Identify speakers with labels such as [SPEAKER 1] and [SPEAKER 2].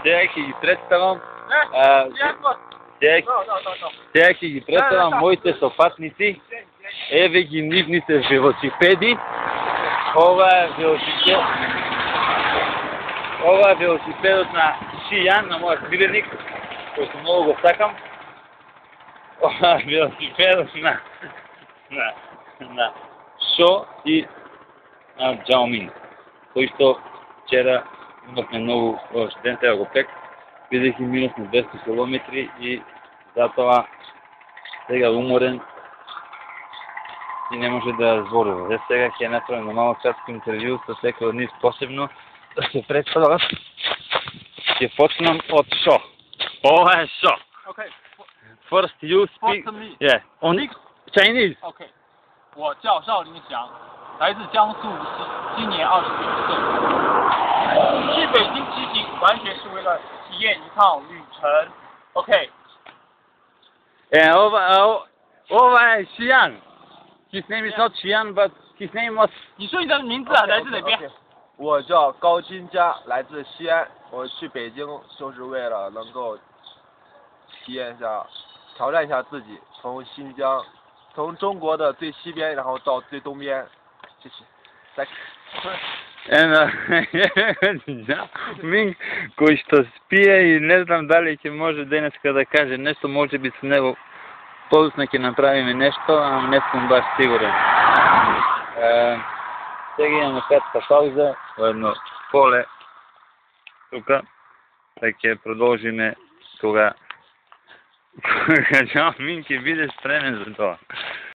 [SPEAKER 1] Сега ќе ги представам моите сопатници. Еве ги нивните велосипеди. Ова е велосипедот на Шијан, на мојот приверник, кој што многу го сакам. Ова е велосипедот на Шо и на Джаомин, кој што вчера имавме многу ден да го пек, бидејќи минавме 200 километри и затоа сега уморен и не може да зборува. Сега ќе направим мало кратко интервју со секој од нив посебно, да се представат. Ќе почнам од Шо. Ова е Шо.
[SPEAKER 2] Okay.
[SPEAKER 1] First you speak.
[SPEAKER 2] First me.
[SPEAKER 1] Yeah. On Chinese.
[SPEAKER 2] OK， 我叫邵林祥，来自江苏无锡，今年29岁。去北京骑行完全是为了体验一趟旅程。OK。
[SPEAKER 1] Ова е Шијан. His name is not Xian, but his name was.
[SPEAKER 2] 你说你的名字啊，来自哪边？
[SPEAKER 3] 我叫高金佳，来自西安。我去北京就是为了能够体验一下、挑战一下自己，从新疆，从中国的最西边，然后到最东边。谢谢。
[SPEAKER 1] Мин кој што спие и не знам дали ќе може денеска да каже нешто, може би со него подоцна ќе направиме нешто, а не сум баш сигурен. Сега имаме кратка пауза во едно поле тука, да ќе продолжиме кога Мин ќе биде спремен за тоа.